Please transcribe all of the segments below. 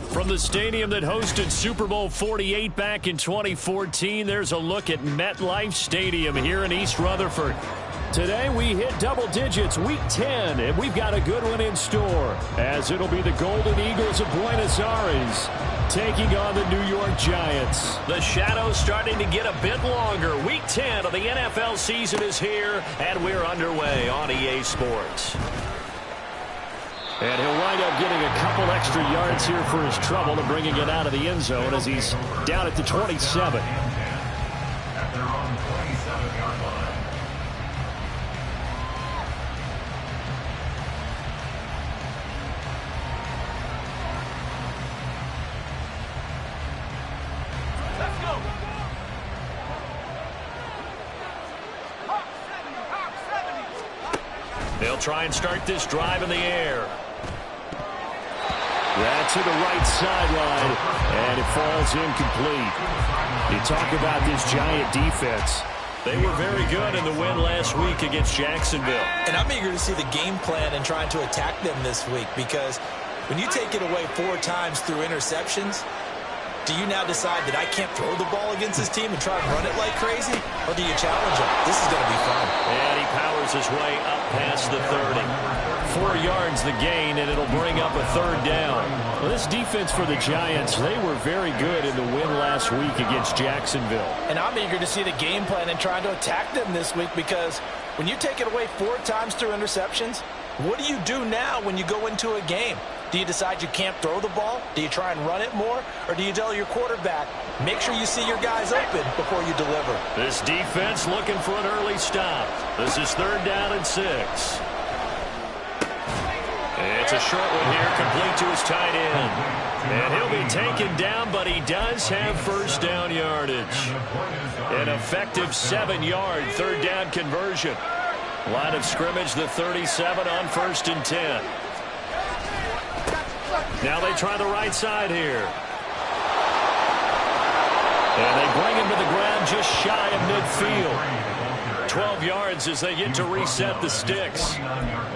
From the stadium that hosted Super Bowl 48 back in 2014, there's a look at MetLife Stadium here in East Rutherford. Today we hit double digits, Week 10, and we've got a good one in store, as it'll be the Golden Eagles of Buenos Aires taking on the New York Giants. The shadow's starting to get a bit longer. Week 10 of the NFL season is here, and we're underway on EA Sports. And he'll wind up getting a couple extra yards here for his trouble and bringing it out of the end zone as he's down at the 27. At their own 27-yard line. They'll try and start this drive in the air. That's to the right sideline, and it falls incomplete. You talk about this Giant defense. They were very good in the win last week against Jacksonville. And I'm eager to see the game plan and trying to attack them this week, because when you take it away 4 times through interceptions, do you now decide that I can't throw the ball against this team and try and run it like crazy? Or do you challenge them? This is going to be fun. And he powers his way up past the 30. 4 yards the gain, and it'll bring up a 3rd down. Well, this defense for the Giants, they were very good in the win last week against Jacksonville. And I'm eager to see the game plan and trying to attack them this week, because when you take it away 4 times through interceptions, what do you do now when you go into a game? Do you decide you can't throw the ball? Do you try and run it more? Or do you tell your quarterback, make sure you see your guys open before you deliver? This defense looking for an early stop. This is 3rd down and 6. It's a short one here, complete to his tight end. And he'll be taken down, but he does have 1st down yardage. An effective 7-yard 3rd down conversion. Line of scrimmage, the 37 on 1st and 10. Now they try the right side here. And they bring him to the ground just shy of midfield. 12 yards as they get to reset the sticks.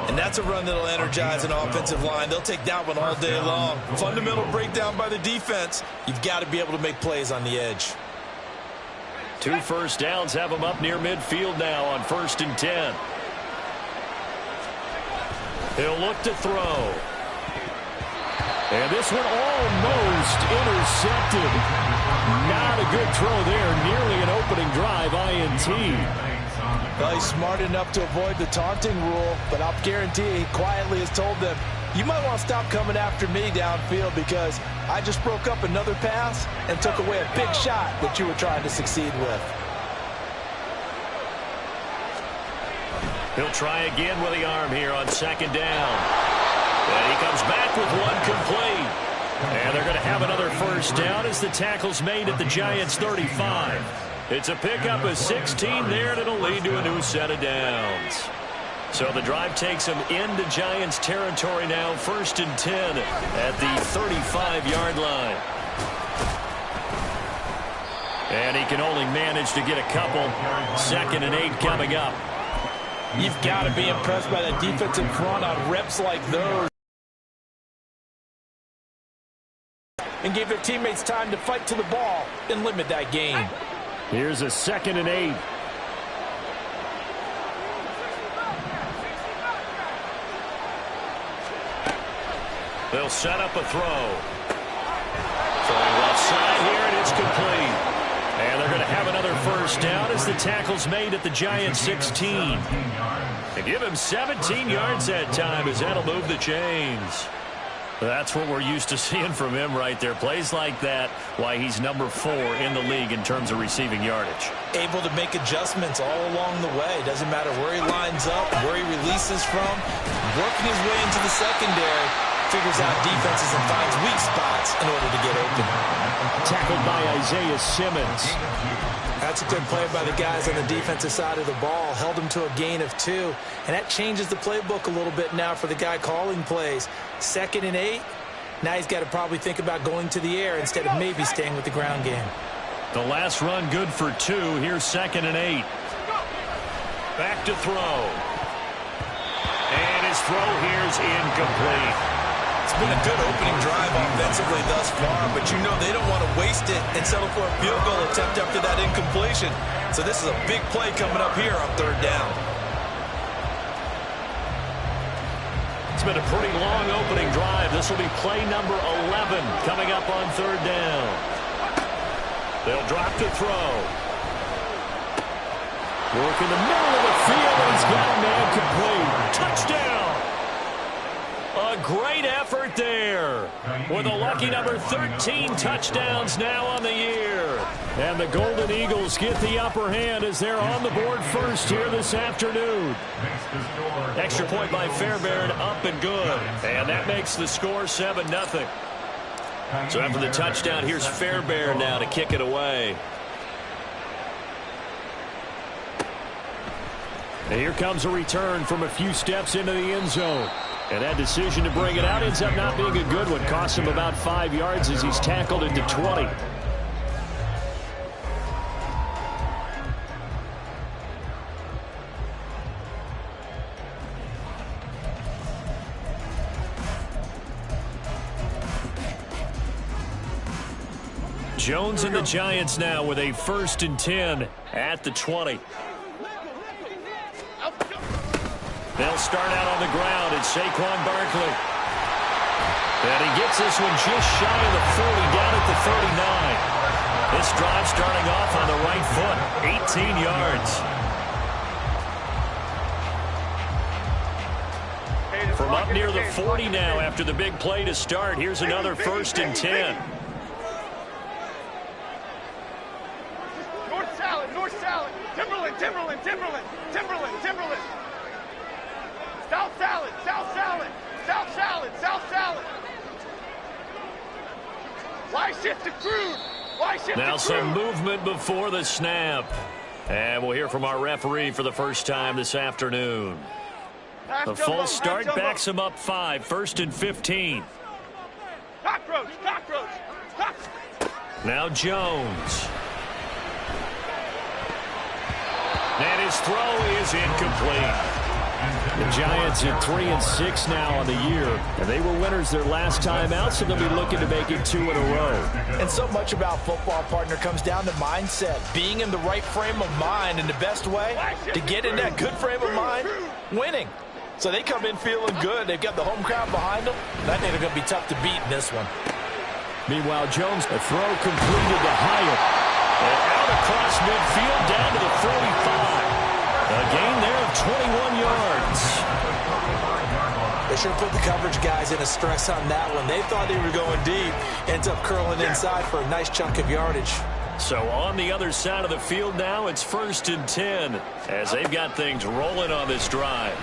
And that's a run that'll energize an offensive line. They'll take that one all day long. Fundamental breakdown by the defense. You've got to be able to make plays on the edge. 2 1st downs have them up near midfield now on 1st and 10. He'll look to throw. And this one almost intercepted. Not a good throw there. Nearly an opening drive INT. Well, he's smart enough to avoid the taunting rule, but I'll guarantee he quietly has told them, you might want to stop coming after me downfield, because I just broke up another pass and took away a big shot that you were trying to succeed with. He'll try again with the arm here on 2nd down. And he comes back with one complete. And they're going to have another 1st down as the tackle's made at the Giants' 35. It's a pickup of 16 there, and it'll lead to a new set of downs. So the drive takes them into Giants territory now, 1st and 10 at the 35-yard line. And he can only manage to get a couple. 2nd and 8 coming up. You've got to be impressed by the defensive front on reps like those. And gave their teammates time to fight to the ball and limit that gain. Here's a 2nd and 8. They'll set up a throw. Throwing left side here, and it's complete. And they're going to have another 1st down as the tackle's made at the Giants' 16. And give him 17 yards that time, as that'll move the chains. That's what we're used to seeing from him right there. Plays like that, why he's number 4 in the league in terms of receiving yardage. Able to make adjustments all along the way. Doesn't matter where he lines up, where he releases from. Working his way into the secondary. Figures out defenses and finds weak spots in order to get open. Tackled by Isaiah Simmons. That's a good play by the guys on the defensive side of the ball. Held him to a gain of 2. And that changes the playbook a little bit now for the guy calling plays. 2nd and 8. Now he's got to probably think about going to the air instead of maybe staying with the ground game. The last run good for 2. Here's 2nd and 8. Back to throw. And his throw here's incomplete. It's been a good opening drive offensively thus far, but you know they don't want to waste it and settle for a field goal attempt after that incompletion. So this is a big play coming up here on third down. It's been a pretty long opening drive. This will be play number 11 coming up on third down. They'll drop to throw. Work in the middle of the field, and he's got a man complete. Touchdown! A great effort there. With a lucky number 13 touchdowns now on the year. And the Golden Eagles get the upper hand as they're on the board first here this afternoon. Extra point by Fairbairn, up and good. And that makes the score 7-0. So after the touchdown, here's Fairbairn now to kick it away. And here comes a return from a few steps into the end zone. And that decision to bring it out ends up not being a good one. Costs him about 5 yards as he's tackled into 20. Jones and the Giants now with a 1st and 10 at the 20. They'll start out on the ground. It's Saquon Barkley. And he gets this one just shy of the 40, down at the 39. This drive starting off on the right foot, 18 yards. From up near the 40 now after the big play to start, here's another 1st and 10. North salad, north salad. Timberland, Timberland, Timberland, Timberland, Timberland. South salad, south salad, south salad, south salad. Why shift to crude? Why shift now to crude? Some movement before the snap. And we'll hear from our referee for the first time this afternoon. The full start backs him up 5, 1st and 15. Cockroach, cockroach, cockroach. Now Jones. And his throw is incomplete. The Giants at 3-6 now on the year, and they were winners their last time out, so they'll be looking to make it 2 in a row. And so much about football, partner, comes down to mindset. Being in the right frame of mind, and the best way to get in that good frame of mind, winning. So they come in feeling good. They've got the home crowd behind them. I think they're going to be tough to beat in this one. Meanwhile, Jones, a throw completed to Hyatt. And out across midfield down to the 45. A gain there of 21 yards. They sure put the coverage guys in a stress on that one. They thought they were going deep. Ends up curling inside for a nice chunk of yardage. So on the other side of the field now, it's 1st and 10 as they've got things rolling on this drive.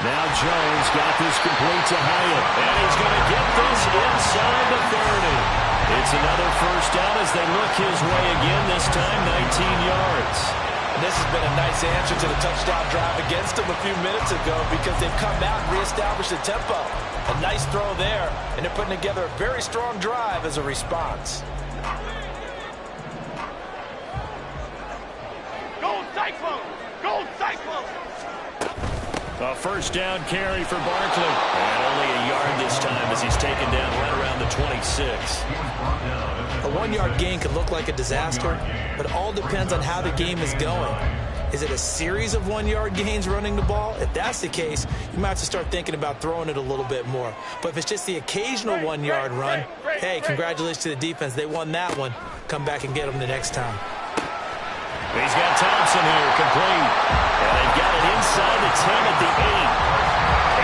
Now Jones got this complete to Hyatt. And he's going to get this inside the 30. It's another 1st down as they look his way again, this time 19 yards. And this has been a nice answer to the touchdown drive against them a few minutes ago because they've come out and reestablished the tempo. A nice throw there, and they're putting together a very strong drive as a response. Gold Cyclone, Gold Cyclone. A 1st down carry for Barkley. And only a yard this time as he's taken down right around the 26. A 1-yard gain could look like a disaster, but it all depends on how the game is going. Is it a series of 1-yard gains running the ball? If that's the case, you might have to start thinking about throwing it a little bit more. But if it's just the occasional 1-yard run, hey, congratulations to the defense. They won that one. Come back and get them the next time. He's got Thompson here, complete. And they've got it inside the 10 at the 8.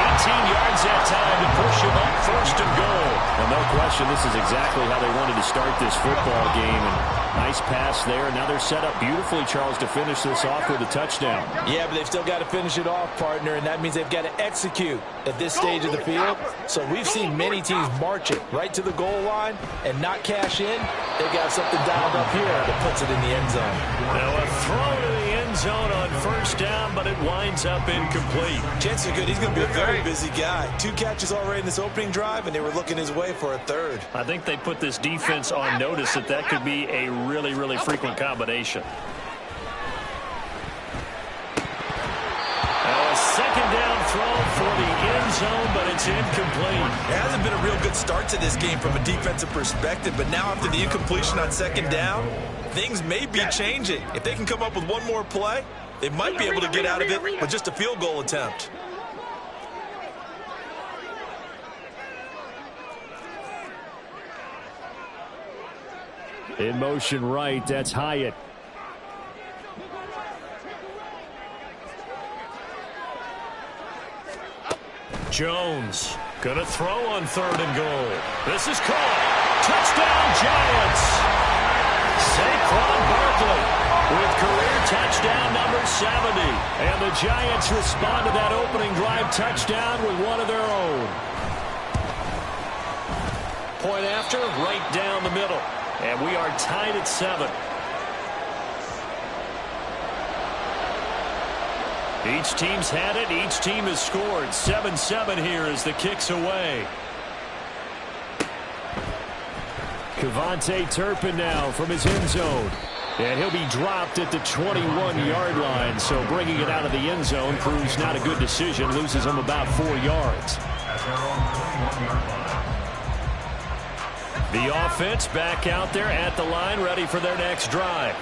18 yards that time to push him up 1st and goal. Well, no question, this is exactly how they wanted to start this football game. And nice pass there. Now they're set up beautifully, Charles, to finish this off with a touchdown. Yeah, but they've still got to finish it off, partner, and that means they've got to execute at this stage of the field. So we've seen many teams march it right to the goal line and not cash in. They've got something dialed up here that puts it in the end zone. Now a throw to the end zone on 1st down, but it winds up incomplete. Chances are good he's going to be a very busy guy. 2 catches already in this opening drive, and they were looking his way for a 3rd. I think they put this defense on notice that that could be a really, really frequent combination. Now a 2nd down throw for the end zone, but it's incomplete. It hasn't been a real good start to this game from a defensive perspective, but now after the incompletion on second down, things may be changing. If they can come up with one more play, they might be able to get out of it with just a field goal attempt. In motion right, that's Hyatt. Jones gonna throw on 3rd and goal. This is caught. Touchdown Giants. Saquon Barkley with career touchdown number 70. And the Giants respond to that opening drive touchdown with one of their own. Point after, right down the middle. And we are tied at 7. Each team's had it. Each team has scored. 7-7 here as the kick's away. Kevontae Turpin now from his end zone. And he'll be dropped at the 21-yard line. So bringing it out of the end zone proves not a good decision. Loses him about 4 yards. The offense back out there at the line, ready for their next drive.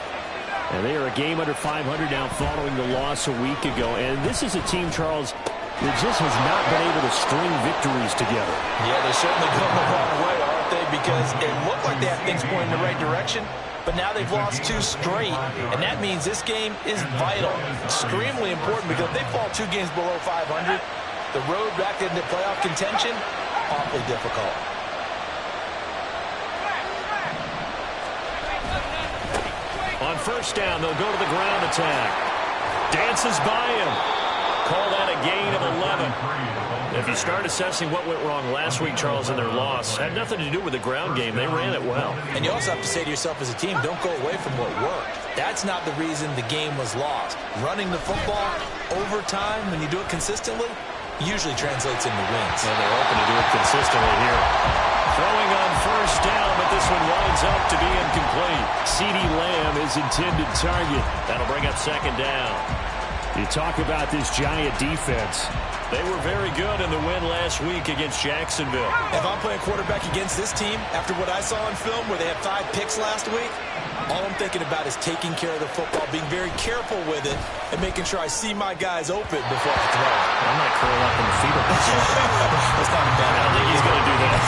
And they are a game under 500 now following the loss a week ago. And this is a team, Charles, that just has not been able to string victories together. Yeah, they're certainly going the wrong way, aren't they? Because it looked like they had things going in the right direction, but now they've lost 2 straight. And that means this game is vital, extremely important, because if they fall 2 games below 500, the road back into playoff contention, awfully difficult. On first down, they'll go to the ground attack. Dances by him. Call that a gain of 11. If you start assessing what went wrong last week, Charles, in their loss, had nothing to do with the ground game. They ran it well. And you also have to say to yourself as a team, don't go away from what worked. That's not the reason the game was lost. Running the football over time, when you do it consistently, usually translates into wins. And they're open to do it consistently here. Throwing on first down, but this one winds up to be incomplete. CeeDee Lamb is intended target. That'll bring up second down. You talk about this Giant defense. They were very good in the win last week against Jacksonville. If I'm playing quarterback against this team, after what I saw on film where they had 5 picks last week, all I'm thinking about is taking care of the football, being very careful with it, and making sure I see my guys open before I throw. I'm not curling up in the fetal position. That's not bad. I don't think he's going to do that.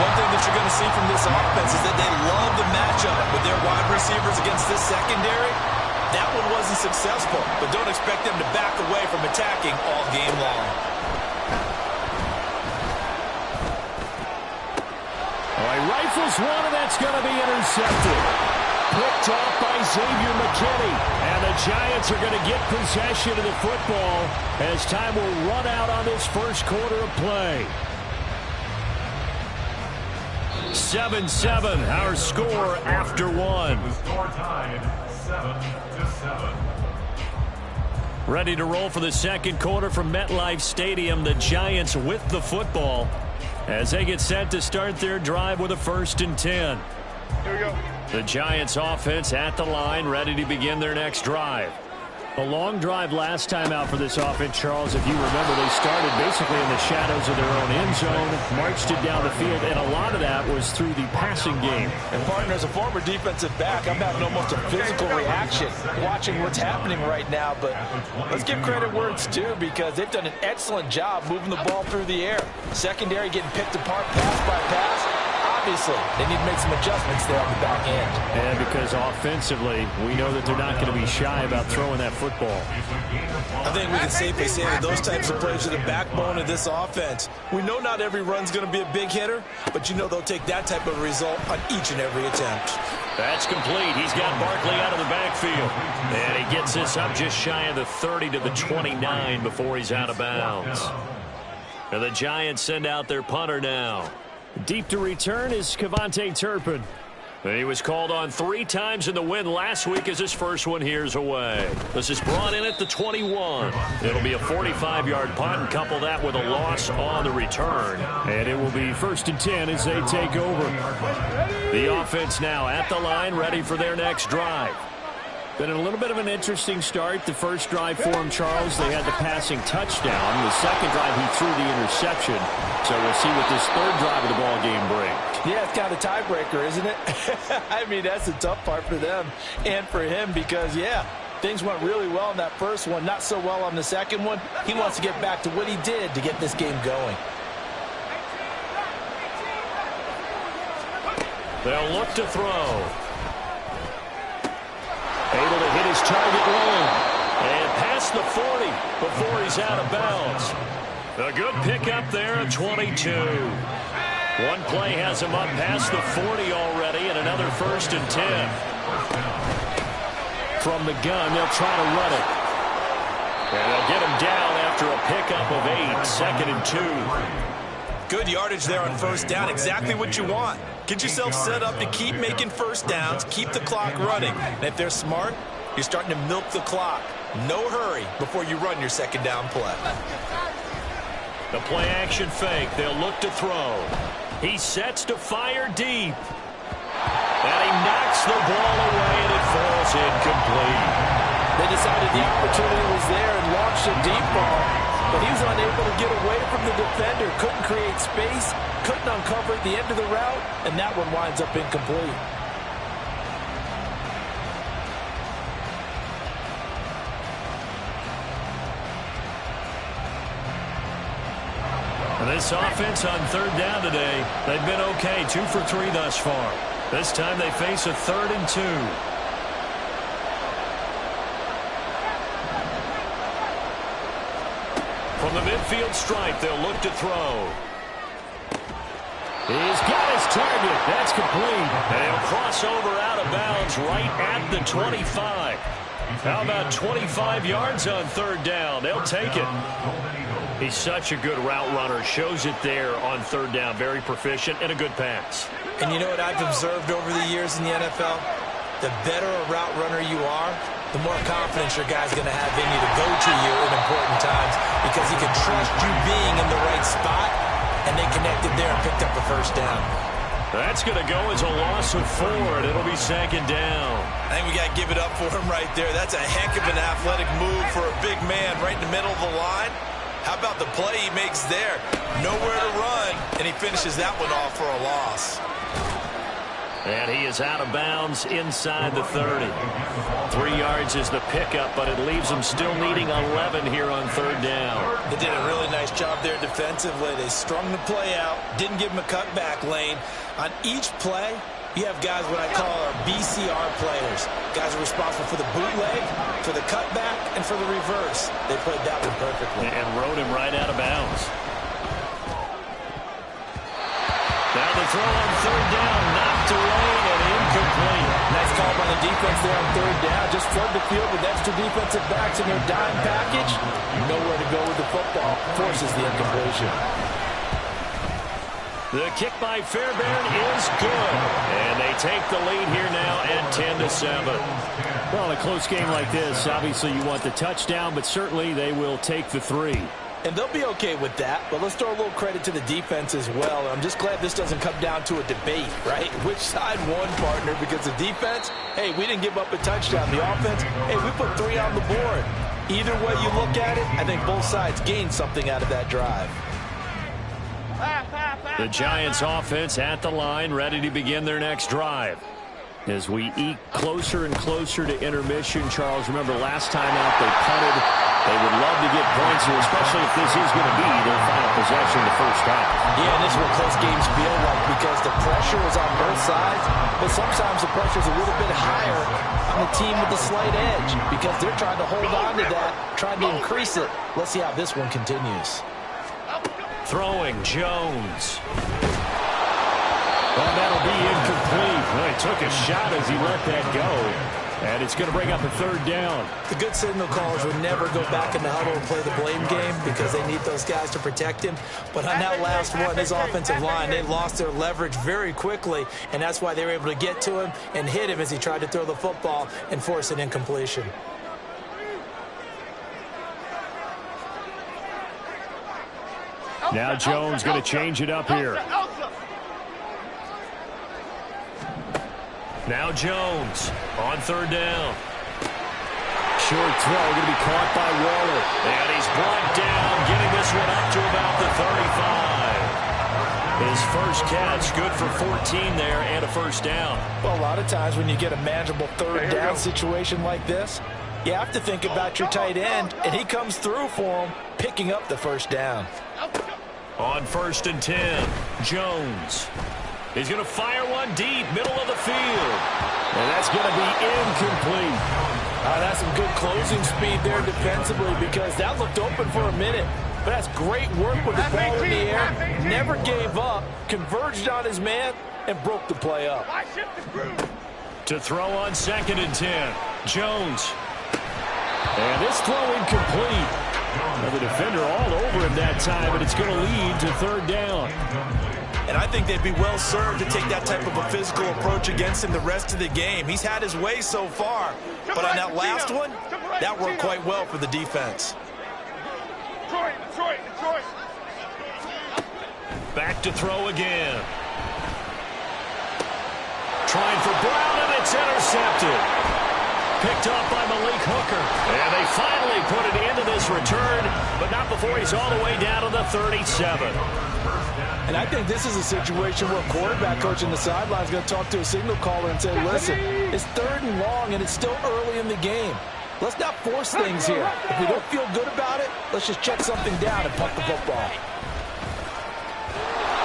One thing that you're going to see from this offense is that they love the matchup with their wide receivers against this secondary. That one wasn't successful, but don't expect them to back away from attacking all game long. All right, rifles one, and that's going to be intercepted. Picked off by Xavier McKinney. And the Giants are going to get possession of the football as time will run out on this first quarter of play. 7-7, our score after one. The score tied 7-7. Ready to roll for the second quarter from MetLife Stadium. The Giants with the football as they get set to start their drive with a 1st and 10. Here we go. The Giants offense at the line, ready to begin their next drive. A long drive last time out for this offense, Charles. If you remember, they started basically in the shadows of their own end zone, marched it down the field, and a lot of that was through the passing game. And, partner, as a former defensive back, I'm having almost a physical reaction watching what's happening right now. But let's give credit where it's due, because they've done an excellent job moving the ball through the air. Secondary getting picked apart pass by pass. Obviously, they need to make some adjustments there on the back end. And because offensively, we know that they're not going to be shy about throwing that football. I think we can safely say that those types of plays are the backbone of this offense. We know not every run's going to be a big hitter, but you know they'll take that type of result on each and every attempt. That's complete. He's got Barkley out of the backfield. And he gets this up just shy of the 30 to the 29 before he's out of bounds. And the Giants send out their punter now. Deep to return is Kevontae Turpin. He was called on 3 times in the win last week as his first one here's away. This is brought in at the 21. It'll be a 45-yard punt, and couple that with a loss on the return. And it will be 1st and 10 as they take over. The offense now at the line, ready for their next drive. Been a little bit of an interesting start. The first drive for him, Charles, they had the passing touchdown. The second drive, he threw the interception. So we'll see what this third drive of the ball game brings. Yeah, it's kind of a tiebreaker, isn't it? I mean, that's the tough part for them and for him because, yeah, things went really well in that first one, not so well on the second one. He wants to get back to what he did to get this game going. They'll look to throw. Able to hit his target rolling. And past the 40 before he's out of bounds. A good pickup there at 22. One play has him up past the 40 already, and another 1st and 10. From the gun, they'll try to run it. And they'll get him down after a pickup of 8, 2nd and 2. Good yardage there on first down. Exactly what you want. Get yourself set up to keep making first downs, keep the clock running. And if they're smart, you're starting to milk the clock. No hurry before you run your second down play. The play action fake. They'll look to throw. He sets to fire deep. And he knocks the ball away, and it falls incomplete. They decided the opportunity was there and launched a deep ball, but he was unable to get away from the defender, couldn't create space, couldn't uncover the end of the route, and that one winds up incomplete. This offense on third down today, they've been okay, 2 for 3 thus far. This time they face a 3rd and 2. From the midfield stripe, they'll look to throw. He's got his target. That's complete. And he'll cross over out of bounds right at the 25. How about 25 yards on third down? They'll take it. He's such a good route runner. Shows it there on third down. Very proficient and a good pass. And you know what I've observed over the years in the NFL? The better a route runner you are, the more confidence your guy's going to have in you to go to you in important times because he can trust you being in the right spot, and they connected there and picked up a first down. That's going to go as a loss of 4, and it'll be 2nd down. I think we got to give it up for him right there. That's a heck of an athletic move for a big man right in the middle of the line. How about the play he makes there? Nowhere to run, and he finishes that one off for a loss. And he is out of bounds inside the 30. 3 yards is the pickup, but it leaves him still needing 11 here on third down. They did a really nice job there defensively. They strung the play out, didn't give him a cutback lane. On each play, you have guys what I call our BCR players. Guys are responsible for the bootleg, for the cutback, and for the reverse. They played that one perfectly. And rode him right out of bounds. Now the throw on third down, knocked away and incomplete. Nice call by the defense there on third down. Just flood the field with extra defensive backs in their dime package. Nowhere to go with the football. Forces the incompletion. The kick by Fairbairn is good. And they take the lead here now at 10-7. Well, in a close game like this, obviously you want the touchdown, but certainly they will take the 3. And they'll be okay with that, but let's throw a little credit to the defense as well. I'm just glad this doesn't come down to a debate, right? Which side won, partner? Because the defense, hey, we didn't give up a touchdown. The offense, hey, we put 3 on the board. Either way you look at it, I think both sides gained something out of that drive. The Giants offense at the line, ready to begin their next drive. As we eke closer and closer to intermission, Charles, remember last time out they punted. They would love to get points here, especially if this is going to be their final possession the first half. Yeah, and this is what close games feel like because the pressure is on both sides, but sometimes the pressure is a little bit higher on the team with the slight edge because they're trying to hold on to that, trying to increase it. Let's see how this one continues. Throwing, Jones. Well, that'll be incomplete. Well, he took a shot as he let that go. And it's going to bring up a third down. The good signal callers would never go back in the huddle and play the blame game because they need those guys to protect him. But on that last one, his offensive line, they lost their leverage very quickly, and that's why they were able to get to him and hit him as he tried to throw the football and force an incompletion. Now Jones going to change it up here. Now Jones on third down. short throw going to be caught by Waller. And he's brought down, getting this one up to about the 35. His first catch, good for 14 there and a first down. Well, a lot of times when you get a manageable third down situation like this, you have to think about your tight end, and he comes through for him, picking up the first down. On 1st and 10, Jones. He's going to fire one deep, middle of the field. And that's going to be incomplete. That's some good closing speed there defensively because that looked open for a minute. But that's great work with the ball in the air. Never gave up, converged on his man, and broke the play up. To throw on 2nd and 10, Jones. And this throw incomplete. Well, the defender all over him that time, but it's going to lead to 3rd down. And I think they'd be well served to take that type of a physical approach against him the rest of the game. He's had his way so far, but on that last one, that worked quite well for the defense. Detroit. Back to throw again. Trying for Brown, and it's intercepted. Picked up by Malik Hooker. And they finally put it into this return, but not before he's all the way down to the 37. And I think this is a situation where a quarterback coach on the sideline is going to talk to a signal caller and say, listen, it's 3rd and long, and it's still early in the game. Let's not force things here. If we don't feel good about it, let's just check something down and punt the football.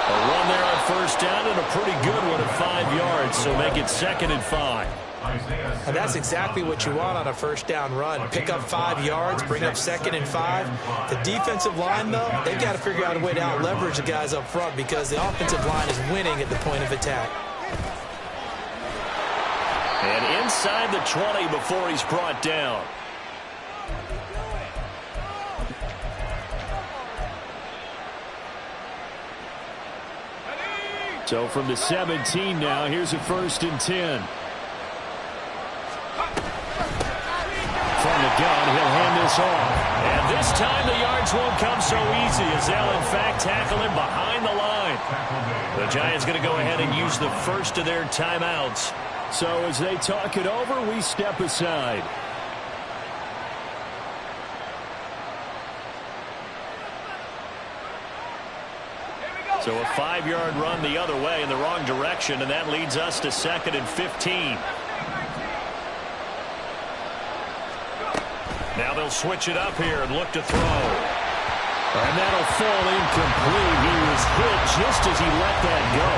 A run there on 1st down and a pretty good one at 5 yards, so make it 2nd and 5. And that's exactly what you want on a 1st down run. Pick up 5 yards, bring up 2nd and 5. The defensive line, though, they've got to figure out a way to out-leverage the guys up front because the offensive line is winning at the point of attack. And inside the 20 before he's brought down. So from the 17 now, here's a 1st and 10. From the gun, he'll hand this off. And this time the yards won't come so easy as they'll, in fact, tackle him behind the line. The Giants going to go ahead and use the first of their timeouts. So as they talk it over, we step aside. So a 5-yard run the other way in the wrong direction, and that leads us to 2nd and 15. Now they'll switch it up here and look to throw. And that'll fall incomplete. He was hit just as he let that go.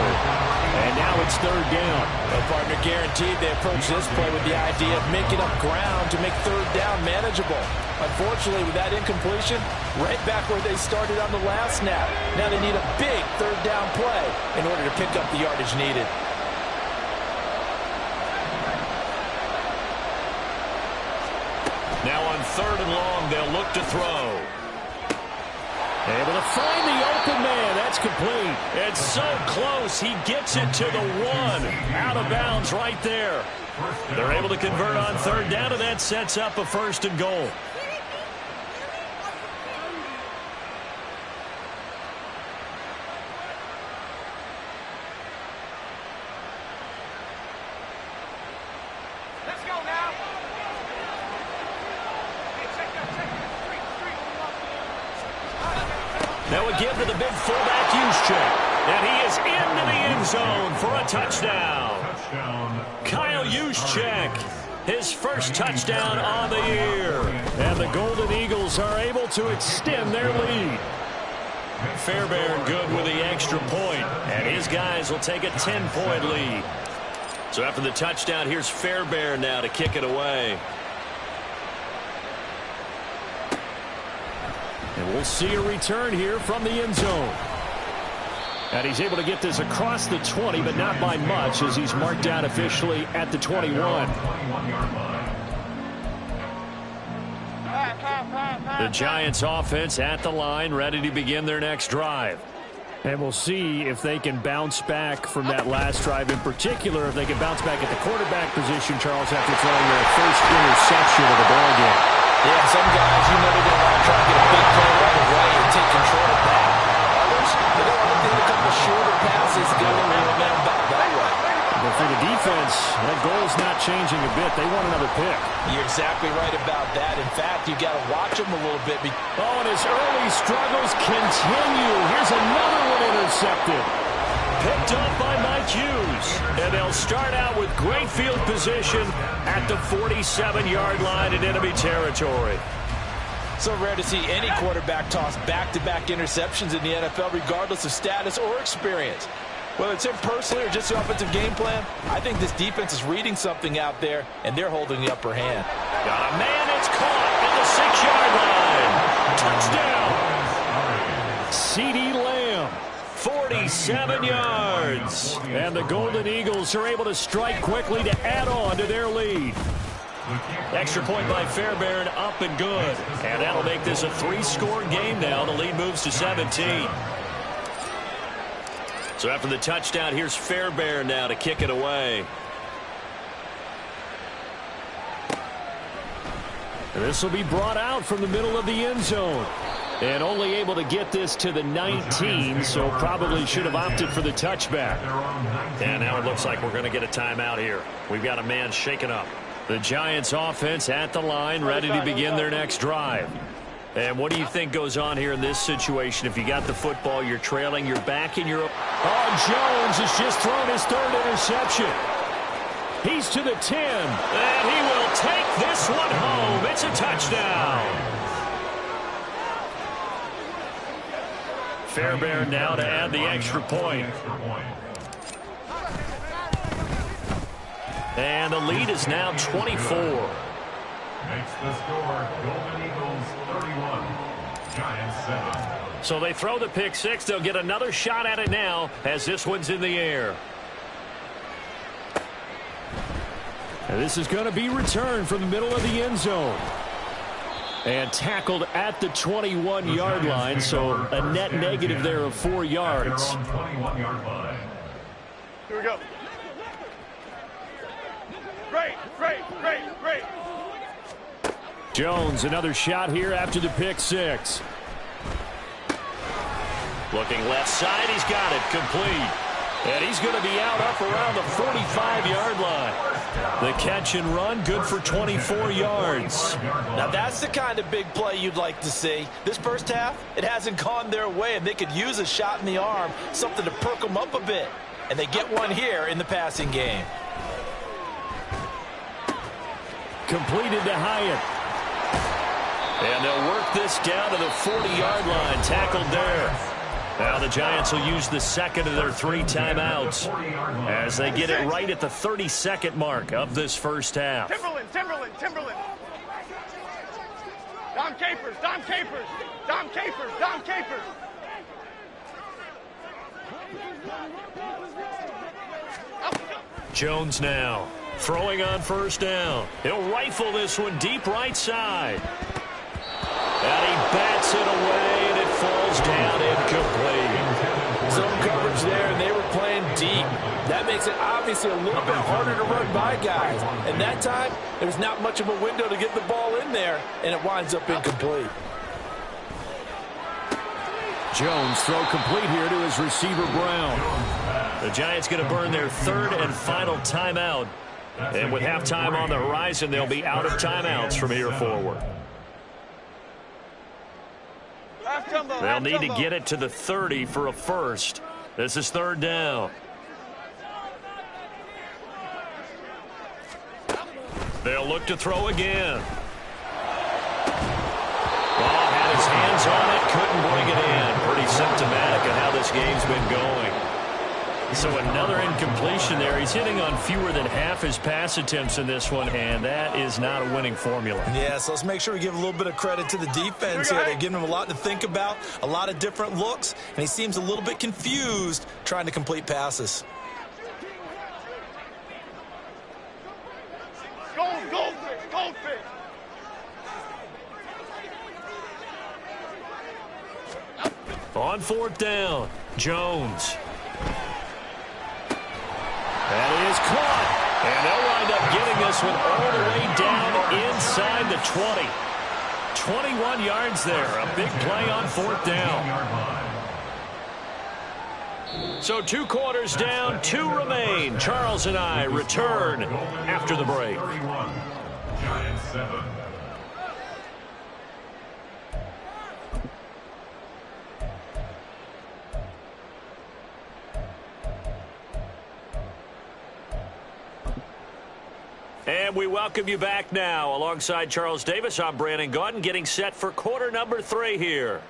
And now it's 3rd down. The partner guaranteed they approach this play with the idea of making up ground to make 3rd down manageable. Unfortunately, with that incompletion, right back where they started on the last snap. Now they need a big 3rd down play in order to pick up the yardage needed. Now on 3rd and long, they'll look to throw. Able to find the open man. That's complete. It's so close. He gets it to the 1. Out of bounds right there. They're able to convert on 3rd down, and that sets up a 1st and goal. Let's go now. Now we give to the big fullback Juszczyk. And he is into the end zone for a touchdown. Kyle Juszczyk, his first touchdown on the year. And the Golden Eagles are able to extend their lead. Fairbairn good with the extra point. And his guys will take a 10-point lead. So after the touchdown, here's Fairbairn now to kick it away. And we'll see a return here from the end zone. And he's able to get this across the 20, but not by much as he's marked down officially at the 21. The Giants offense at the line, ready to begin their next drive. And we'll see if they can bounce back from that last drive. In particular, if they can bounce back at the quarterback position, Charles, after throwing their first interception of the ballgame. Yeah, some guys, you know, they're going to try to get a big play right away and take control of that. Others, they're going to think a couple shorter passes to get a little momentum back that way. But for the defense, That goal's not changing a bit. They want another pick. You're exactly right about that. In fact, you've got to watch him a little bit. Oh, and his early struggles continue. Here's another one intercepted. Picked up by Mike Hughes. And they'll start out with great field position at the 47-yard line in enemy territory. So rare to see any quarterback toss back-to-back interceptions in the NFL, regardless of status or experience. Whether it's him personally or just the offensive game plan, I think this defense is reading something out there, and they're holding the upper hand. Got a man, it's caught at the 6-yard line. Touchdown. CeeDee Lamb, 47 yards. And the Golden Eagles are able to strike quickly to add on to their lead. Extra point by Fairbairn, up and good. And that'll make this a 3-score game now. The lead moves to 17. So after the touchdown, here's Fairbairn now to kick it away. And this will be brought out from the middle of the end zone. And only able to get this to the 19, so probably should have opted for the touchback. And now it looks like we're going to get a timeout here. We've got a man shaken up. The Giants offense at the line, ready to begin their next drive. And what do you think goes on here in this situation? If you got the football, you're trailing, you're back in your... Oh, Jones has just thrown his 3rd interception. He's to the 10. And he will take this one home. It's a touchdown. Fairbairn now to add the extra point. And the lead is now 24. Makes the score Golden Eagles 31, Giants 7. So they throw the pick 6. They'll get another shot at it now as this one's in the air. And this is going to be returned from the middle of the end zone. And tackled at the 21-yard line, so a net negative there of 4 yards. Here we go. Great. Jones, another shot here after the pick 6. Looking left side, he's got it complete. And he's going to be out up around the 45-yard line. The catch and run, good for 24 yards. Now that's the kind of big play you'd like to see. This first half, it hasn't gone their way, and they could use a shot in the arm, something to perk them up a bit. And they get one here in the passing game. Completed to Hyatt. And they'll work this down to the 40-yard line, tackled there. Now the Giants will use the second of their 3 timeouts as they get it right at the 32nd mark of this first half. Timberland. Dom Capers. Jones now throwing on first down. He'll rifle this one deep right side. And he bats it away, and it falls down incomplete. Zone coverage there, and they were playing deep. That makes it obviously a little bit harder to run by guys. And that time, there was not much of a window to get the ball in there, and it winds up incomplete. Jones throw complete here to his receiver Brown. The Giants going to burn their 3rd and final timeout. And with halftime on the horizon, they'll be out of timeouts from here forward. They'll need to get it to the 30 for a first. This is 3rd down. They'll look to throw again. Ball had his hands on it, couldn't bring it in. Pretty symptomatic of how this game's been going. So another incompletion there. He's hitting on fewer than half his pass attempts in this one, and that is not a winning formula. Yeah, so let's make sure we give a little bit of credit to the defense here. They're giving him a lot to think about, a lot of different looks, and he seems a little bit confused trying to complete passes. Goldfish. On 4th down, Jones. That is caught. And they'll wind up getting this one all the way down inside the 20. 21 yards there. A big play on 4th down. So 2 quarters down, 2 remain. Charles and I return after the break. 31. Giants 7. And we welcome you back now. Alongside Charles Davis, I'm Brandon Gaudin, getting set for quarter number 3 here.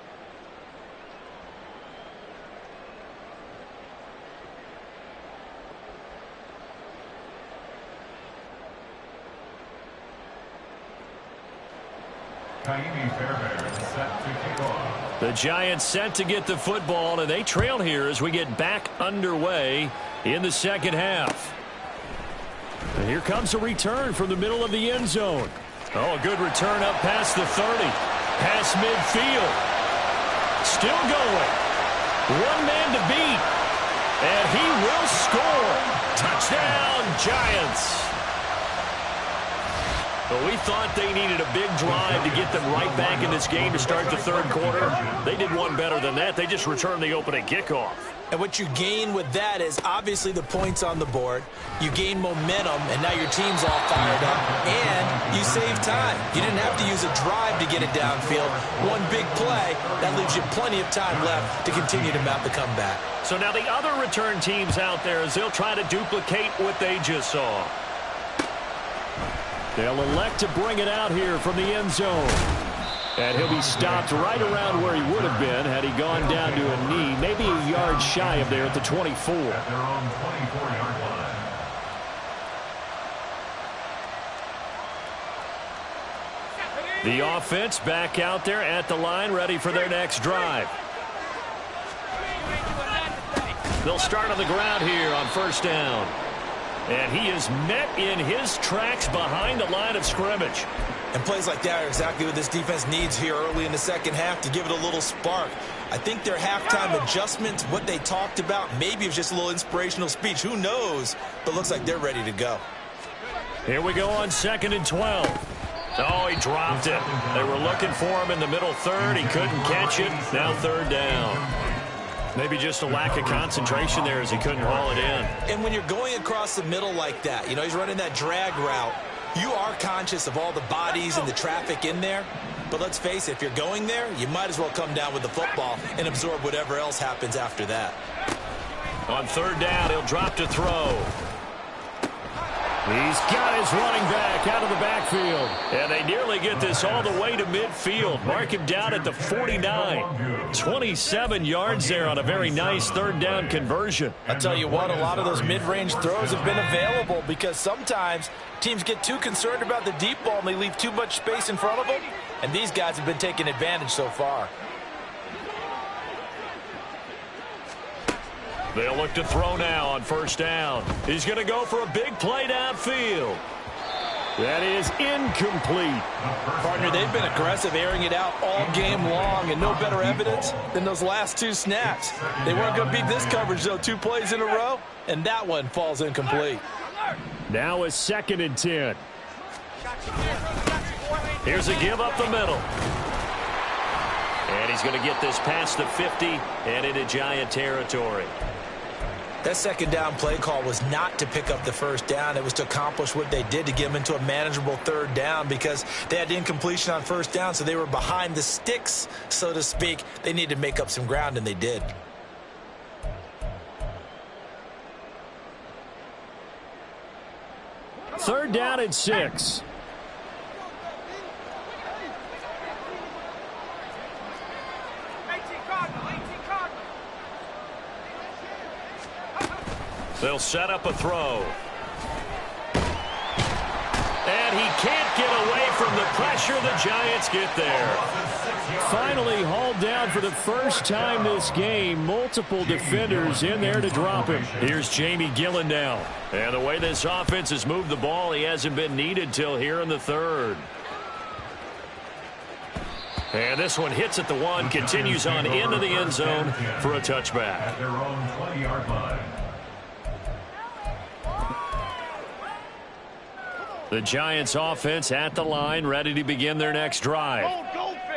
Set to kick off. The Giants set to get the football, and they trail here as we get back underway in the second half. And here comes a return from the middle of the end zone. Oh, a good return up past the 30. Past midfield. Still going. One man to beat. And he will score. Touchdown, Giants. Well, we thought they needed a big drive to get them right back in this game to start the third quarter. They did one better than that. They just returned the opening kickoff. And what you gain with that is obviously the points on the board. You gain momentum, and now your team's all fired up. And you save time. You didn't have to use a drive to get it downfield. One big play, that leaves you plenty of time left to continue to mount the comeback. So now the other return teams out there, as they'll try to duplicate what they just saw. They'll elect to bring it out here from the end zone. And he'll be stopped right around where he would have been had he gone down to a knee, maybe a yard shy of there at the 24. At their own 24-yard line. The offense back out there at the line, ready for their next drive. They'll start on the ground here on first down. And he is met in his tracks behind the line of scrimmage. And plays like that are exactly what this defense needs here early in the second half to give it a little spark. I think their halftime adjustments, what they talked about, maybe it was just a little inspirational speech. Who knows? But looks like they're ready to go. Here we go on 2nd and 12. Oh, he dropped it. They were looking for him in the middle third. He couldn't catch it. Now 3rd down. Maybe just a lack of concentration there as he couldn't haul it in. And when you're going across the middle like that, you know, he's running that drag route, you are conscious of all the bodies and the traffic in there. But let's face it, if you're going there, you might as well come down with the football and absorb whatever else happens after that. On 3rd down, he'll drop to throw. He's got his running back out of the backfield. And they nearly get this all the way to midfield. Mark him down at the 49. 27 yards there on a very nice 3rd down conversion. I'll tell you what, a lot of those mid-range throws have been available because sometimes teams get too concerned about the deep ball and they leave too much space in front of them. And these guys have been taking advantage so far. They'll look to throw now on 1st down. He's going to go for a big play downfield. That is incomplete. Partner, they've been aggressive, airing it out all game long, and no better evidence than those last 2 snaps. They weren't going to beat this coverage, though, 2 plays in a row, and that one falls incomplete. Now it's 2nd and 10. Here's a give up the middle. And he's going to get this past the 50 and into Giant territory. That 2nd down play call was not to pick up the 1st down. It was to accomplish what they did to get them into a manageable 3rd down because they had incompletion on 1st down, so they were behind the sticks, so to speak. They needed to make up some ground, and they did. Third down and 6. They'll set up a throw. And he can't get away from the pressure. The Giants get there. Finally hauled down for the first time this game. Multiple defenders in there to drop him. Here's Jamie Gillen now. And the way this offense has moved the ball, he hasn't been needed till here in the 3rd. And this one hits at the 1, continues on into the end zone for a touchback. At their own 20-yard line. The Giants offense at the line, ready to begin their next drive.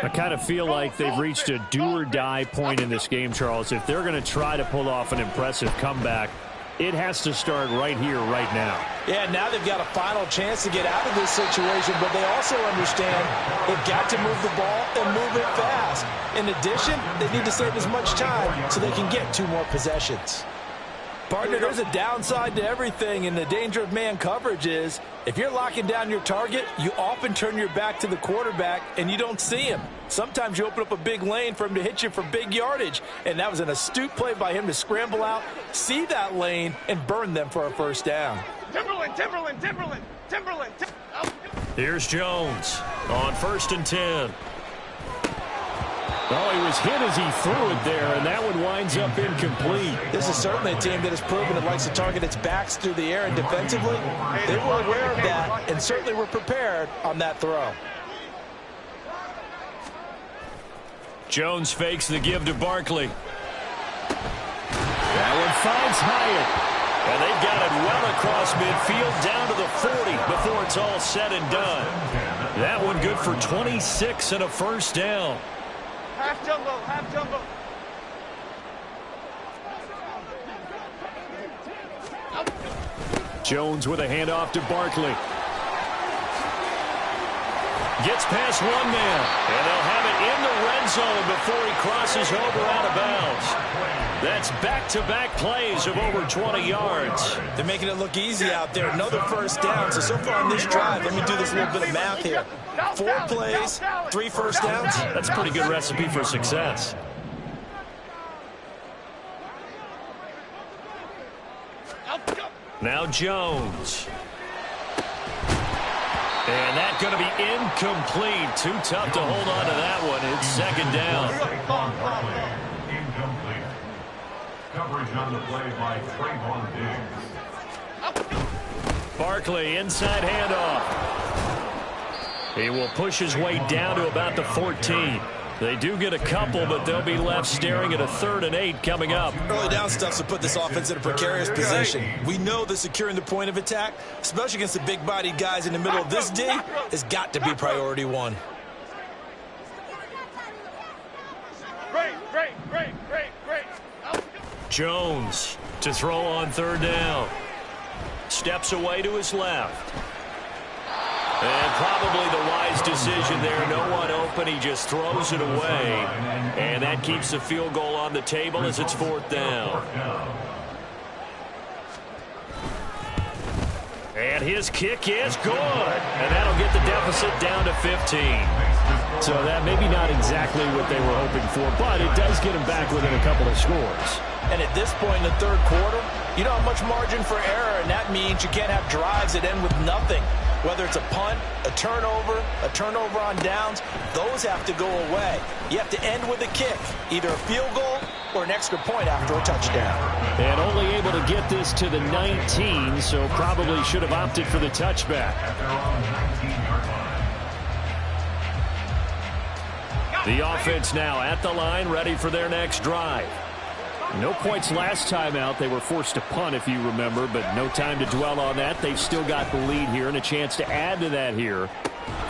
I kind of feel like they've reached a do-or-die point in this game, Charles. If they're going to try to pull off an impressive comeback, it has to start right here, right now. Yeah, now they've got a final chance to get out of this situation, but they also understand they've got to move the ball and move it fast. In addition, they need to save as much time so they can get 2 more possessions. Partner, there's a downside to everything, and the danger of man coverage is if you're locking down your target, you often turn your back to the quarterback and you don't see him. Sometimes you open up a big lane for him to hit you for big yardage, and that was an astute play by him to scramble out, see that lane, and burn them for a first down. Timberland, Timberland, Timberland, Timberland. Here's Jones on 1st and 10. Oh, he was hit as he threw it there, and that one winds up incomplete. This is certainly a team that has proven it likes to target its backs through the air and defensively. They were aware of that and certainly were prepared on that throw. Jones fakes the give to Barkley. That one finds Hyatt. And they've got it well across midfield down to the 40 before it's all said and done. That one good for 26 and a first down. Half jumbo, half jumbo. Jones with a handoff to Barkley. Gets past one man, and they'll have it in the red zone before he crosses over out of bounds. That's back-to-back plays of over 20 yards. They're making it look easy out there. Another first down. So far in this drive, let me do this little bit of math here. 4 plays, 3 first downs. That's a pretty good recipe for success. Now Jones. And that's going to be incomplete. Too tough to hold on to that one. It's second down. Incomplete. Coverage on the play by Trayvon Diggs. Barkley, inside handoff. He will push his way down to about the 14. They do get a couple, but they'll be left staring at a 3rd and 8 coming up. Early down stuff to put this offense in a precarious position. We know that securing the point of attack, especially against the big-bodied guys in the middle of this D, has got to be priority 1. Great. Jones to throw on 3rd down. Steps away to his left. And probably the wise decision there. No one open. He just throws it away. And that keeps the field goal on the table as it's 4th down. And his kick is good. And that'll get the deficit down to 15. So that maybe not exactly what they were hoping for, but it does get them back within a couple of scores. And at this point in the 3rd quarter, you don't have much margin for error, and that means you can't have drives that end with nothing. Whether it's a punt, a turnover on downs, those have to go away. You have to end with a kick, either a field goal or an extra point after a touchdown. And only able to get this to the 19, so probably should have opted for the touchback. The offense now at the line, ready for their next drive. No points last time out. They were forced to punt, if you remember, but no time to dwell on that. They've still got the lead here and a chance to add to that here.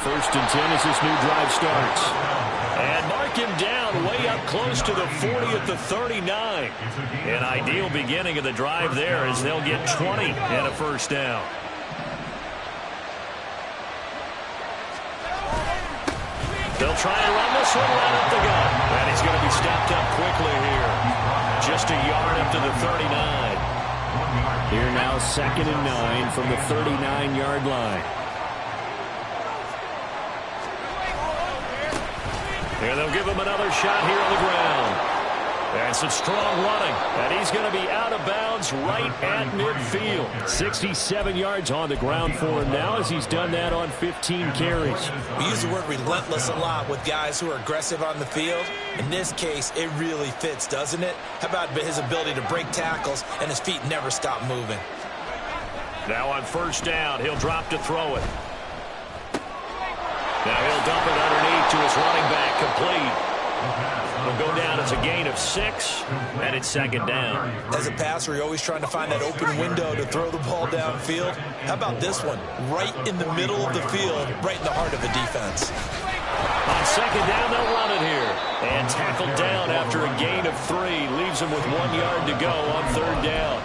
1st and 10 as this new drive starts. And mark him down way up close to the 40 at the 39. An ideal beginning of the drive there as they'll get 20 and a first down. They'll try and run this one right up the gut. And he's going to be stopped up quickly here. Just a yard up to the 39. Here now 2nd and 9 from the 39-yard line. And they'll give him another shot here on the ground. And some strong running. And he's going to be out of bounds right at midfield. 67 yards on the ground for him now as he's done that on 15 carries. We use the word relentless a lot with guys who are aggressive on the field. In this case, it really fits, doesn't it? How about his ability to break tackles and his feet never stop moving? Now on 1st down, he'll drop to throw it. Now he'll dump it underneath to his running back, complete. It'll go down as a gain of 6, and it's 2nd down. As a passer, you're always trying to find that open window to throw the ball downfield. How about this one? Right in the middle of the field, right in the heart of the defense. On second down, they'll run it here. And tackled down after a gain of 3. Leaves him with 1 yard to go on third down.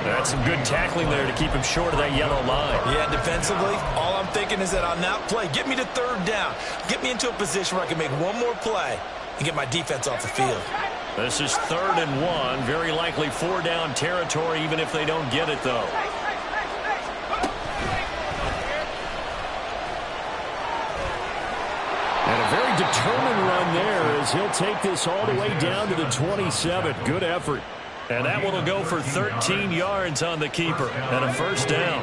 That's some good tackling there to keep him short of that yellow line. Yeah, defensively, all I'm thinking is that on that play, get me to third down. Get me into a position where I can make one more play and get my defense off the field. This is 3rd and 1. Very likely 4-down territory, even if they don't get it, though. And a very determined run there as he'll take this all the way down to the 27. Good effort. And that one will go for 13 yards on the keeper and a first down.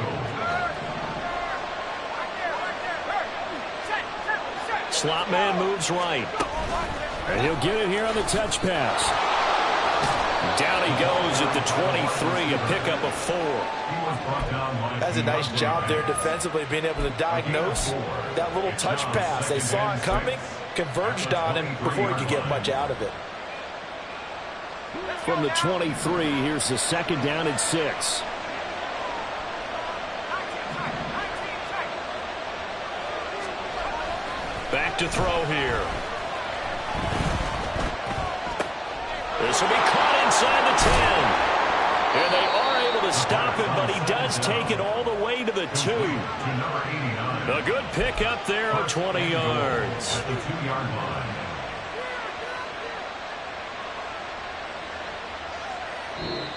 Slot man moves right. And he'll get it here on the touch pass. Down he goes at the 23, a pickup of 4. That's a nice job there defensively, being able to diagnose that little touch pass. They saw it coming, converged on him before he could get much out of it. From the 23, here's the second down and 6. Back to throw here. This will be caught inside the 10. And they are able to stop him, but he does take it all the way to the 2. A good pick up there of 20 yards.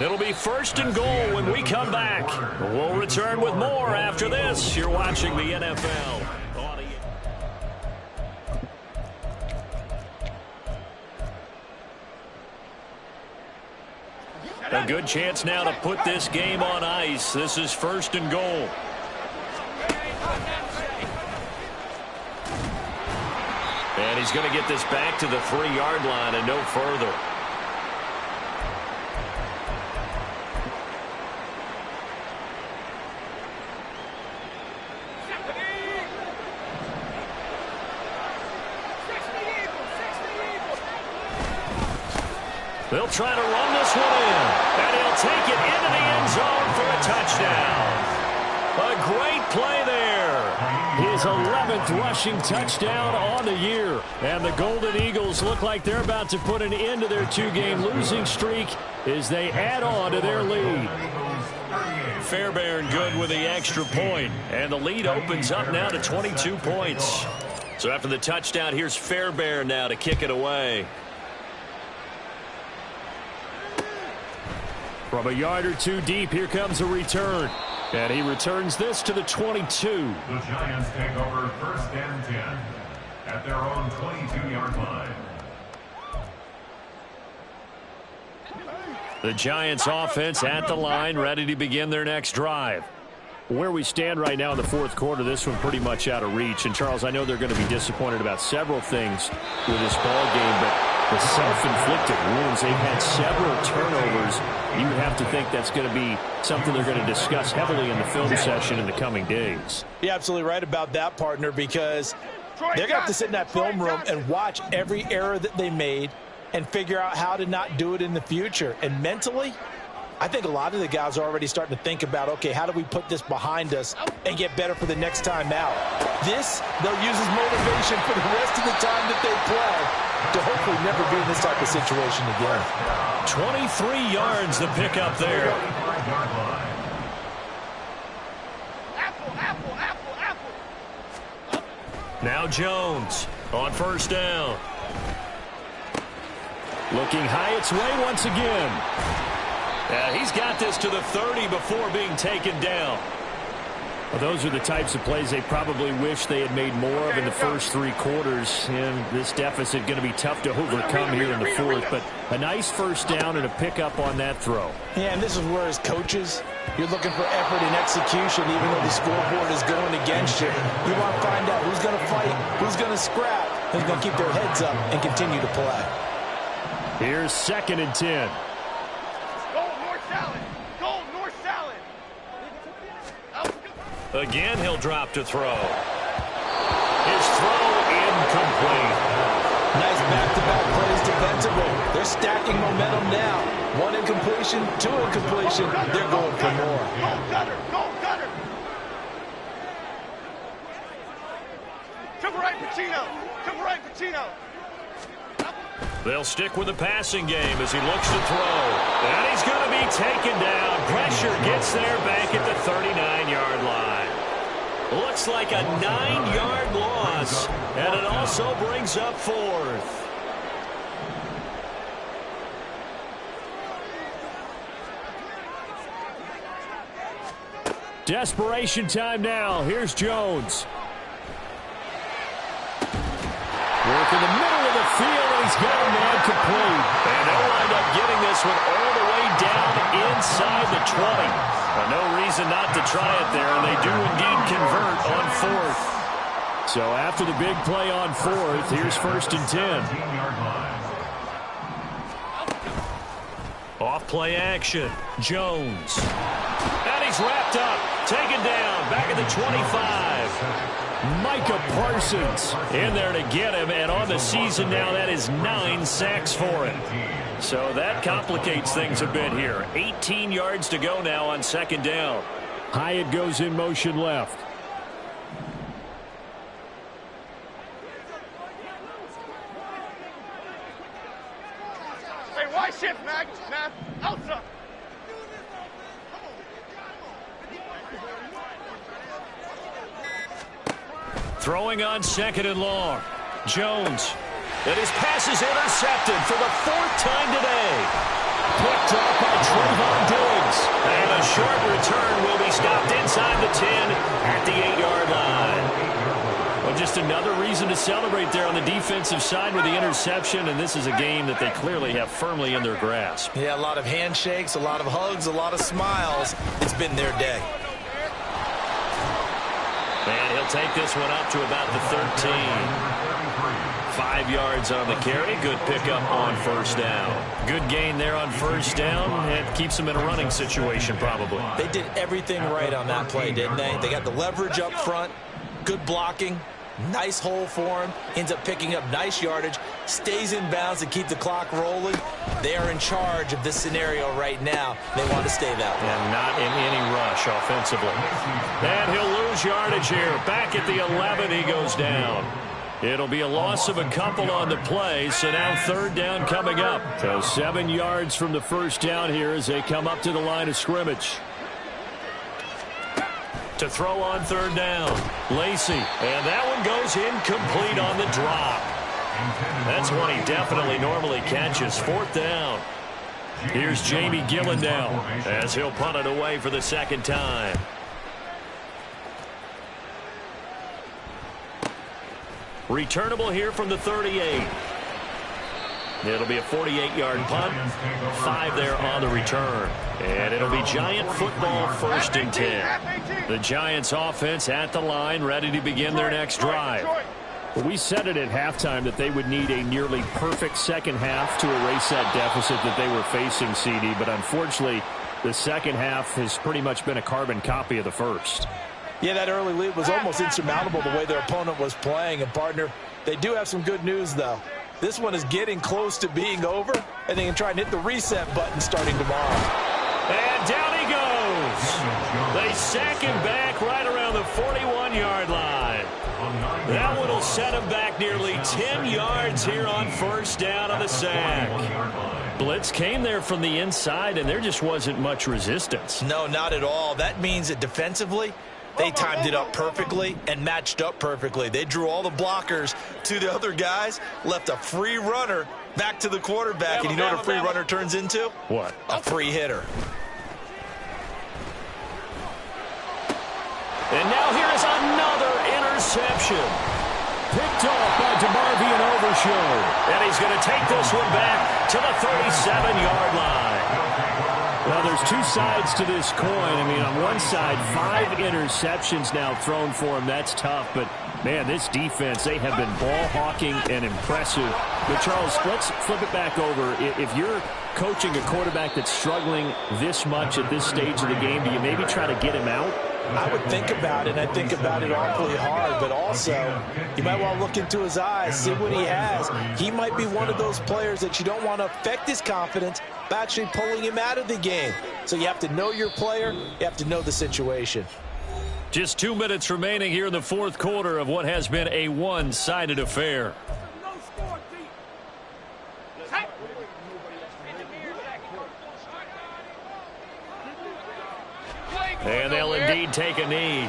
It'll be 1st and goal when we come back. We'll return with more after this. You're watching the NFL. A good chance now to put this game on ice. This is 1st and goal. And he's going to get this back to the 3-yard line and no further. They'll try to run this one in, and he'll take it into the end zone for a touchdown. A great play there. His 11th rushing touchdown on the year. And the Golden Eagles look like they're about to put an end to their 2-game losing streak as they add on to their lead. Fairbairn good with the extra point, and the lead opens up now to 22 points. So after the touchdown, here's Fairbairn now to kick it away. From a yard or 2 deep, here comes a return. And he returns this to the 22. The Giants take over 1st and 10 at their own 22-yard line. The Giants offense at the line, ready to begin their next drive. Where we stand right now in the 4th quarter, this one pretty much out of reach. And, Charles, I know they're going to be disappointed about several things with this ball game, but the self-inflicted wounds, they've had several turnovers. You would have to think that's going to be something they're going to discuss heavily in the film session in the coming days. You're absolutely right about that, partner, because they're going to have to sit in that film room and watch every error that they made and figure out how to not do it in the future. And mentally, I think a lot of the guys are already starting to think about, okay, how do we put this behind us and get better for the next time out? This, they'll use as motivation for the rest of the time that they play to hopefully never be in this type of situation again. 23 yards the pickup there. Now Jones on 1st down. Looking high its way once again. He's got this to the 30 before being taken down. Well, those are the types of plays they probably wish they had made more of in the first 3 quarters. And this deficit going to be tough to overcome here in the 4th. But a nice first down and a pickup on that throw. Yeah, and this is where as coaches, you're looking for effort and execution even though the scoreboard is going against you. You want to find out who's going to fight, who's going to scrap, who's going to keep their heads up and continue to play. Here's 2nd and 10. Again, he'll drop to throw. His throw incomplete. Nice back-to-back plays defensively. They're stacking momentum now. 1 incompletion, 2 incompletion. They're going for more. Go, Gunner! Go, Gunner! To the right, Pacino. To the right, Pacino. They'll stick with the passing game as he looks to throw. And he's going to be taken down. Pressure gets there back at the 39-yard line. Looks like a 9-yard loss. And it also brings up 4th. Desperation time now. Here's Jones. Work in the middle of the field, and he's got a man complete. And they'll wind up getting this one all the way down inside the 20. No reason not to try it there, and they do indeed convert on 4th. So after the big play on 4th, here's 1st and 10. Off play action. Jones. And he's wrapped up. Taken down. Back at the 25. Micah Parsons in there to get him, and on the season now, that is 9 sacks for him. So that complicates things a bit here. 18 yards to go now on 2nd down. Hyatt goes in motion left. Hey, wide shift, man. Outside. Throwing on 2nd and long. Jones. And his pass is intercepted for the 4th time today. Picked up by Trayvon Diggs. And a short return will be stopped inside the 10 at the 8-yard line. Well, just another reason to celebrate there on the defensive side with the interception. And this is a game that they clearly have firmly in their grasp. Yeah, a lot of handshakes, a lot of hugs, a lot of smiles. It's been their day. And he'll take this one up to about the 13. 5 yards on the carry. Good pickup on 1st down. Good gain there on 1st down. It keeps them in a running situation probably. They did everything right on that play, didn't they? They got the leverage up front. Good blocking. Nice hole for him. Ends up picking up nice yardage. Stays in bounds to keep the clock rolling. They are in charge of this scenario right now. They want to stay that way. And not in any rush offensively. And he'll lose yardage here. Back at the 11, he goes down. It'll be a loss of a couple on the play, so now 3rd down coming up. So 7 yards from the 1st down here as they come up to the line of scrimmage. To throw on 3rd down. Lacey. And that one goes incomplete on the drop. That's one he definitely normally catches. 4th down. Here's Jamie Gillen now as he'll punt it away for the 2nd time. Returnable here from the 38. It'll be a 48-yard punt. 5 there on the return. And it'll be Giant football 1st and 10. The Giants offense at the line, ready to begin their next drive. Well, we said it at halftime that they would need a nearly perfect second half to erase that deficit that they were facing, CD. But unfortunately, the second half has pretty much been a carbon copy of the first. Yeah, that early lead was almost insurmountable the way their opponent was playing. And, partner, they do have some good news, though. This one is getting close to being over, and they can try and hit the reset button starting tomorrow. And down he goes. They sack him back right around the 41-yard line. That one will set him back nearly 10 yards here on 1st down on the sack. Blitz came there from the inside, and there just wasn't much resistance. No, not at all. That means that defensively, they timed it up perfectly and matched up perfectly. They drew all the blockers to the other guys, left a free runner back to the quarterback. And you know what a free runner turns into? What? A free hitter. And now here is another interception. Picked off by DeMarvion Overshow. And he's going to take this one back to the 37-yard line. Well, there's two sides to this coin. I mean, on one side, 5 interceptions now thrown for him. That's tough. But, man, this defense, they have been ball hawking and impressive. But, Charles, let's flip it back over. If you're coaching a quarterback that's struggling this much at this stage of the game, do you maybe try to get him out? I would think about it. I think about it awfully hard, but also you might want to look into his eyes, see what he has. He might be one of those players that you don't want to affect his confidence by actually pulling him out of the game. So you have to know your player. You have to know the situation. Just 2 minutes remaining here in the fourth quarter of what has been a one-sided affair. And they'll indeed take a knee.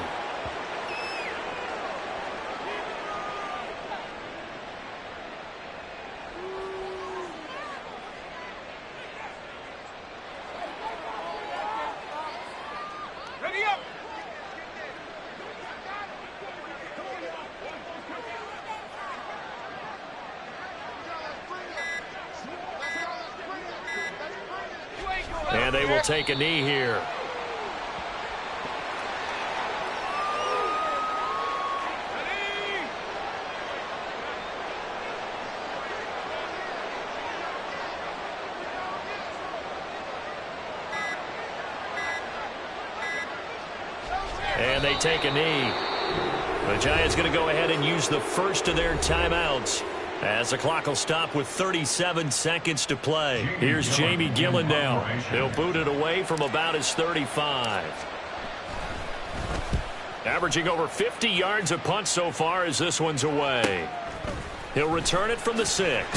Ready up. And they will take a knee here. And they take a knee. The Giants going to go ahead and use the first of their timeouts as the clock will stop with 37 seconds to play. Here's Jamie Gillen now. He'll boot it away from about his 35. Averaging over 50 yards a punt so far as this one's away. He'll return it from the 6.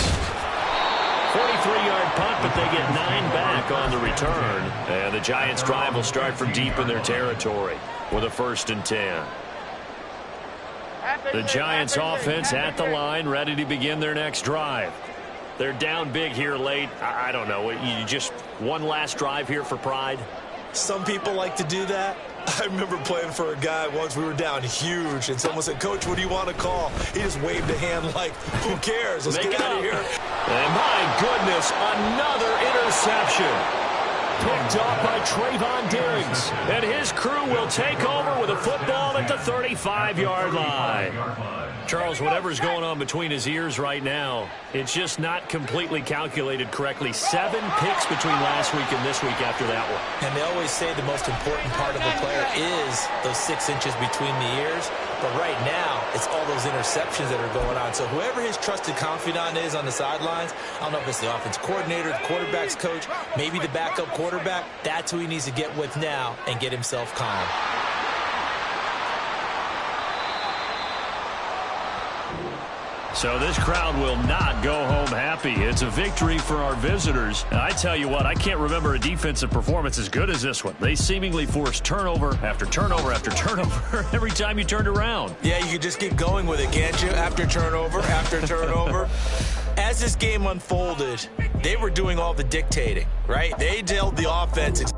43-yard punt, but they get 9 back on the return. And the Giants' drive will start from deep in their territory with a 1st and 10. The Giants' offense at the line, ready to begin their next drive. They're down big here late. I don't know. You just one last drive here for pride? Some people like to do that. I remember playing for a guy once. We were down huge, and someone said, "Coach, what do you want to call?" He just waved a hand like, who cares? Let's get out of here. And my goodness, another interception. Picked off by Trayvon Diggs. And his crew will take over with a football at the 35-yard line. Charles, whatever's going on between his ears right now, it's just not completely calculated correctly. 7 picks between last week and this week after that one. And they always say the most important part of a player is those 6 inches between the ears. But right now, it's all those interceptions that are going on. So whoever his trusted confidant is on the sidelines, I don't know if it's the offense coordinator, the quarterback's coach, maybe the backup quarterback, that's who he needs to get with now and get himself calm. So this crowd will not go home happy. It's a victory for our visitors. And I tell you what, I can't remember a defensive performance as good as this one. They seemingly forced turnover after turnover after turnover every time you turned around. Yeah, you could just get going with it, can't you? After turnover, after turnover. As this game unfolded, they were doing all the dictating, right? They dealt the offense.